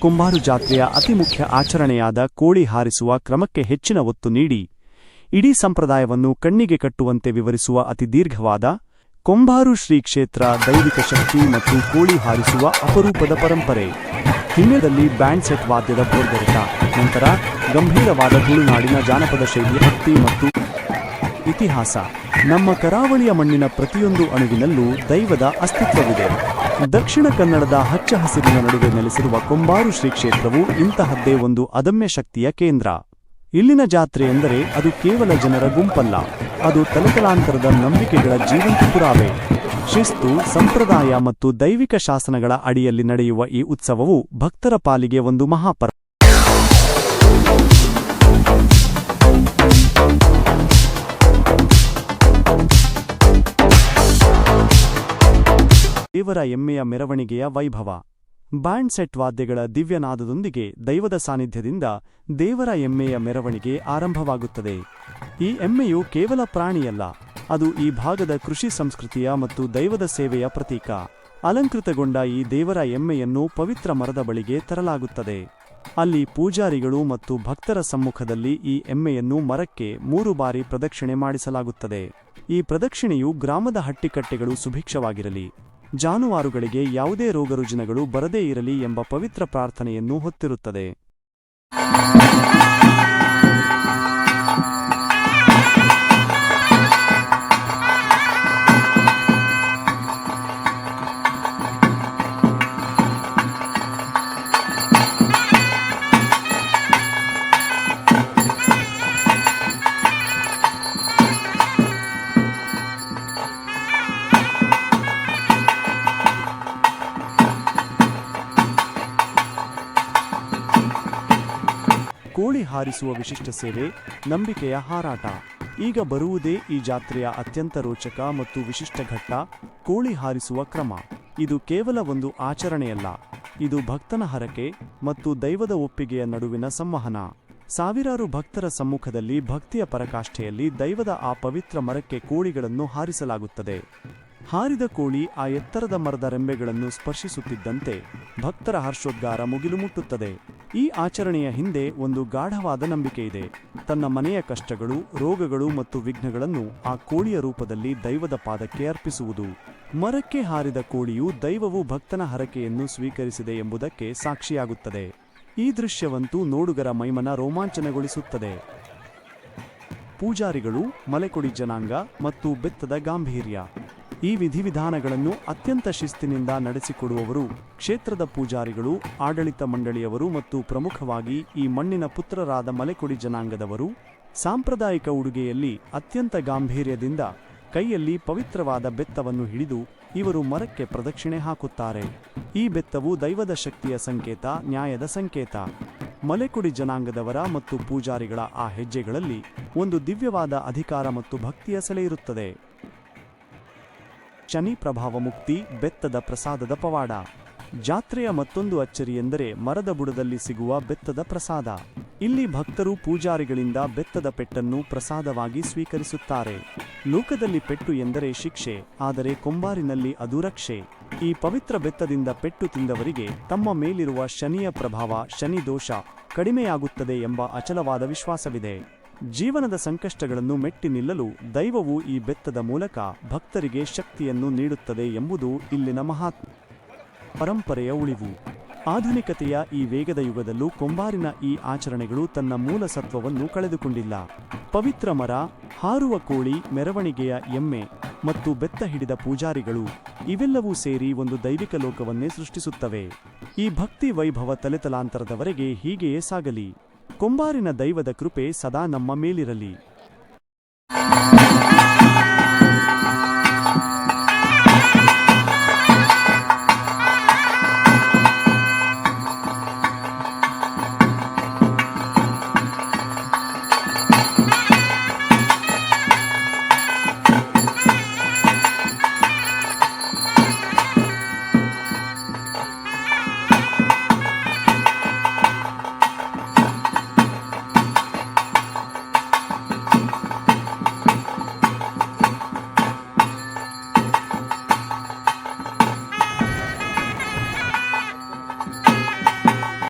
ಕೊಂಬಾರು ಜಾತ್ರೆಯ ಅತಿ ಮುಖ್ಯ ಆಚರಣೆಯಾದ ಕೋಳಿ ಹಾರಿಸುವ ಕ್ರಮಕ್ಕೆ ಹೆಚ್ಚಿನ ಒತ್ತು ನೀಡಿ ಇಡೀ ಸಂಪ್ರದಾಯವನ್ನು ಕಣ್ಣಿಗೆ ಕಟ್ಟುವಂತೆ ವಿವರಿಸುವ ಅತಿ ದೀರ್ಘವಾದ ಕೊಂಬಾರು ಶ್ರೀ ಕ್ಷೇತ್ರ ದೈವಿಕ ಶಕ್ತಿ ಮತ್ತು ಕೋಳಿ ಹಾರಿಸುವ ಅಪರೂಪದ ಪರಂಪರೆ. ಹಿಮ್ಮೆದಲ್ಲಿ ಬ್ಯಾಂಡ್ ಸೆಟ್ ವಾದ್ಯದ ಭೋರ್ಗರೆತ, ನಂತರ ಗಂಭೀರವಾದ ತುಳುನಾಡಿನ ಜಾನಪದ ಶೈಲಿಯ ಭಕ್ತಿ ಮತ್ತು ಇತಿಹಾಸ. ನಮ್ಮ ಕರಾವಳಿಯ ಮಣ್ಣಿನ ಪ್ರತಿಯೊಂದು ಅಣುವಿನಲ್ಲೂ ದೈವದ ಅಸ್ತಿತ್ವವಿದೆ. ದಕ್ಷಿಣ ಕನ್ನಡದ ಹಚ್ಚ ಹಸಿರಿನ ನಡುವೆ ನೆಲೆಸಿರುವ ಕೊಂಬಾರು ಶ್ರೀ ಕ್ಷೇತ್ರವು ಇಂತಹದ್ದೇ ಒಂದು ಅದಮ್ಯ ಶಕ್ತಿಯ ಕೇಂದ್ರ. ಇಲ್ಲಿನ ಜಾತ್ರೆ ಎಂದರೆ ಅದು ಕೇವಲ ಜನರ ಗುಂಪಲ್ಲ, ಅದು ತಲೆತಲಾಂತರದ ನಂಬಿಕೆಗಳ ಜೀವಂತ ಪುರಾವೆ. ಶಿಸ್ತು, ಸಂಪ್ರದಾಯ ಮತ್ತು ದೈವಿಕ ಶಾಸನಗಳ ಅಡಿಯಲ್ಲಿ ನಡೆಯುವ ಈ ಉತ್ಸವವು ಭಕ್ತರ ಪಾಲಿಗೆ ಒಂದು ಮಹಾಪರ. ದೇವರ ಎಮ್ಮೆಯ ಮೆರವಣಿಗೆಯ ವೈಭವ. ಬ್ಯಾಂಡ್ ಸೆಟ್ ವಾದ್ಯಗಳ ದಿವ್ಯನಾದದೊಂದಿಗೆ ದೈವದ ಸಾನ್ನಿಧ್ಯದಿಂದ ದೇವರ ಎಮ್ಮೆಯ ಮೆರವಣಿಗೆ ಆರಂಭವಾಗುತ್ತದೆ. ಈ ಎಮ್ಮೆಯು ಕೇವಲ ಪ್ರಾಣಿಯಲ್ಲ, ಅದು ಈ ಭಾಗದ ಕೃಷಿ ಸಂಸ್ಕೃತಿಯ ಮತ್ತು ದೈವದ ಸೇವೆಯ ಪ್ರತೀಕ. ಅಲಂಕೃತಗೊಂಡ ಈ ದೇವರ ಎಮ್ಮೆಯನ್ನು ಪವಿತ್ರ ಮರದ ಬಳಿಗೆ ತರಲಾಗುತ್ತದೆ. ಅಲ್ಲಿ ಪೂಜಾರಿಗಳು ಮತ್ತು ಭಕ್ತರ ಸಮ್ಮುಖದಲ್ಲಿ ಈ ಎಮ್ಮೆಯನ್ನು ಮರಕ್ಕೆ 3 ಬಾರಿ ಪ್ರದಕ್ಷಿಣೆ ಮಾಡಿಸಲಾಗುತ್ತದೆ. ಈ ಪ್ರದಕ್ಷಿಣೆಯು ಗ್ರಾಮದ ಹಟ್ಟಿಕಟ್ಟೆಗಳು ಸುಭಿಕ್ಷವಾಗಿರಲಿ, ಜಾನುವಾರುಗಳಿಗೆ ಯಾವುದೇ ರೋಗರುಜಿನಗಳು ಬರದೇ ಇರಲಿ ಎಂಬ ಪವಿತ್ರ ಪ್ರಾರ್ಥನೆಯನ್ನು ಹೊತ್ತಿರುತ್ತದೆ. ಕೋಳಿ ಹಾರಿಸುವ ವಿಶಿಷ್ಟ ಸೇವೆ, ನಂಬಿಕೆಯ ಹಾರಾಟ. ಈಗ ಬರುವುದೇ ಈ ಜಾತ್ರೆಯ ಅತ್ಯಂತ ರೋಚಕ ಮತ್ತು ವಿಶಿಷ್ಟ ಘಟ್ಟ, ಕೋಳಿ ಹಾರಿಸುವ ಕ್ರಮ. ಇದು ಕೇವಲ ಒಂದು ಆಚರಣೆಯಲ್ಲ, ಇದು ಭಕ್ತನ ಹರಕೆ ಮತ್ತು ದೈವದ ಒಪ್ಪಿಗೆಯ ನಡುವಿನ ಸಂವಹನ. ಸಾವಿರಾರು ಭಕ್ತರ ಸಮ್ಮುಖದಲ್ಲಿ ಭಕ್ತಿಯ ಪರಾಕಾಷ್ಠೆಯಲ್ಲಿ ದೈವದ ಆ ಪವಿತ್ರ ಮರಕ್ಕೆ ಕೋಳಿಗಳನ್ನು ಹಾರಿಸಲಾಗುತ್ತದೆ. ಹಾರಿದ ಕೋಳಿ ಆ ಎತ್ತರದ ಮರದ ರೆಂಬೆಗಳನ್ನು ಸ್ಪರ್ಶಿಸುತ್ತಿದ್ದಂತೆ ಭಕ್ತರ ಹರ್ಷೋದ್ಗಾರ ಮುಗಿಲು ಮುಟ್ಟುತ್ತದೆ. ಈ ಆಚರಣೆಯ ಹಿಂದೆ ಒಂದು ಗಾಢವಾದ ನಂಬಿಕೆಯಿದೆ. ತನ್ನ ಮನೆಯ ಕಷ್ಟಗಳು, ರೋಗಗಳು ಮತ್ತು ವಿಘ್ನಗಳನ್ನು ಆ ಕೋಳಿಯ ರೂಪದಲ್ಲಿ ದೈವದ ಪಾದಕ್ಕೆ ಅರ್ಪಿಸುವುದು. ಮರಕ್ಕೆ ಹಾರಿದ ಕೋಳಿಯು ದೈವವು ಭಕ್ತನ ಹರಕೆಯನ್ನು ಸ್ವೀಕರಿಸಿದೆ ಎಂಬುದಕ್ಕೆ ಸಾಕ್ಷಿಯಾಗುತ್ತದೆ. ಈ ದೃಶ್ಯವಂತೂ ನೋಡುಗರ ಮೈಮನ ರೋಮಾಂಚನಗೊಳಿಸುತ್ತದೆ. ಪೂಜಾರಿಗಳು, ಮಲೆಕೊಡಿ ಜನಾಂಗ ಮತ್ತು ಬೆತ್ತದ ಗಾಂಭೀರ್ಯ. ಈ ವಿಧಿವಿಧಾನಗಳನ್ನು ಅತ್ಯಂತ ಶಿಸ್ತಿನಿಂದ ನಡೆಸಿಕೊಡುವವರು ಕ್ಷೇತ್ರದ ಪೂಜಾರಿಗಳು, ಆಡಳಿತ ಮಂಡಳಿಯವರು ಮತ್ತು ಪ್ರಮುಖವಾಗಿ ಈ ಮಣ್ಣಿನ ಪುತ್ರರಾದ ಮಲೆಕೊಡಿ ಜನಾಂಗದವರು. ಸಾಂಪ್ರದಾಯಿಕ ಉಡುಗೆಯಲ್ಲಿ ಅತ್ಯಂತ ಗಾಂಭೀರ್ಯದಿಂದ ಕೈಯಲ್ಲಿ ಪವಿತ್ರವಾದ ಬೆತ್ತವನ್ನು ಹಿಡಿದು ಇವರು ಮರಕ್ಕೆ ಪ್ರದಕ್ಷಿಣೆ ಹಾಕುತ್ತಾರೆ. ಈ ಬೆತ್ತವು ದೈವದ ಶಕ್ತಿಯ ಸಂಕೇತ, ನ್ಯಾಯದ ಸಂಕೇತ. ಮಲೆಕೊಡಿ ಜನಾಂಗದವರ ಮತ್ತು ಪೂಜಾರಿಗಳ ಆ ಹೆಜ್ಜೆಗಳಲ್ಲಿ ಒಂದು ದಿವ್ಯವಾದ ಅಧಿಕಾರ ಮತ್ತು ಭಕ್ತಿಯ ಸೆಲೆಯಿರುತ್ತದೆ. ಶನಿ ಪ್ರಭಾವ ಮುಕ್ತಿ, ಬೆತ್ತದ ಪ್ರಸಾದದ ಪವಾಡ. ಜಾತ್ರೆಯ ಮತ್ತೊಂದು ಅಚ್ಚರಿ ಎಂದರೆ ಮರದ ಬುಡದಲ್ಲಿ ಸಿಗುವ ಬೆತ್ತದ ಪ್ರಸಾದ. ಇಲ್ಲಿ ಭಕ್ತರು ಪೂಜಾರಿಗಳಿಂದ ಬೆತ್ತದ ಪೆಟ್ಟನ್ನು ಪ್ರಸಾದವಾಗಿ ಸ್ವೀಕರಿಸುತ್ತಾರೆ. ಲೋಕದಲ್ಲಿ ಪೆಟ್ಟು ಎಂದರೆ ಶಿಕ್ಷೆ, ಆದರೆ ಕೊಂಬಾರಿನಲ್ಲಿ ಅದು ರಕ್ಷೆ. ಈ ಪವಿತ್ರ ಬೆತ್ತದಿಂದ ಪೆಟ್ಟು ತಿಂದವರಿಗೆ ತಮ್ಮ ಮೇಲಿರುವ ಶನಿಯ ಪ್ರಭಾವ, ಶನಿ ದೋಷ ಕಡಿಮೆಯಾಗುತ್ತದೆ ಎಂಬ ಅಚಲವಾದ ವಿಶ್ವಾಸವಿದೆ. ಜೀವನದ ಸಂಕಷ್ಟಗಳನ್ನು ಮೆಟ್ಟಿ ನಿಲ್ಲಲು ದೈವವು ಈ ಬೆತ್ತದ ಮೂಲಕ ಭಕ್ತರಿಗೆ ಶಕ್ತಿಯನ್ನು ನೀಡುತ್ತದೆ ಎಂಬುದು ಇಲ್ಲಿನ ಮಹಾತ್ಮ. ಪರಂಪರೆಯ ಉಳಿವು. ಆಧುನಿಕತೆಯ ಈ ವೇಗದ ಯುಗದಲ್ಲೂ ಕೊಂಬಾರಿನ ಈ ಆಚರಣೆಗಳು ತನ್ನ ಮೂಲ ಸತ್ವವನ್ನು ಕಳೆದುಕೊಂಡಿಲ್ಲ. ಪವಿತ್ರ ಮರ, ಹಾರುವ ಕೋಳಿ, ಮೆರವಣಿಗೆಯ ಎಮ್ಮೆ ಮತ್ತು ಬೆತ್ತ ಹಿಡಿದ ಪೂಜಾರಿಗಳು ಇವೆಲ್ಲವೂ ಸೇರಿ ಒಂದು ದೈವಿಕ ಲೋಕವನ್ನೇ ಸೃಷ್ಟಿಸುತ್ತವೆ. ಈ ಭಕ್ತಿ ವೈಭವ ತಲೆತಲಾಂತರದವರೆಗೆ ಹೀಗೆಯೇ ಸಾಗಲಿ. ಕೊಂಬಾರಿನ ದೈವದ ಕೃಪೆ ಸದಾ ನಮ್ಮ ಮೇಲಿರಲಿ.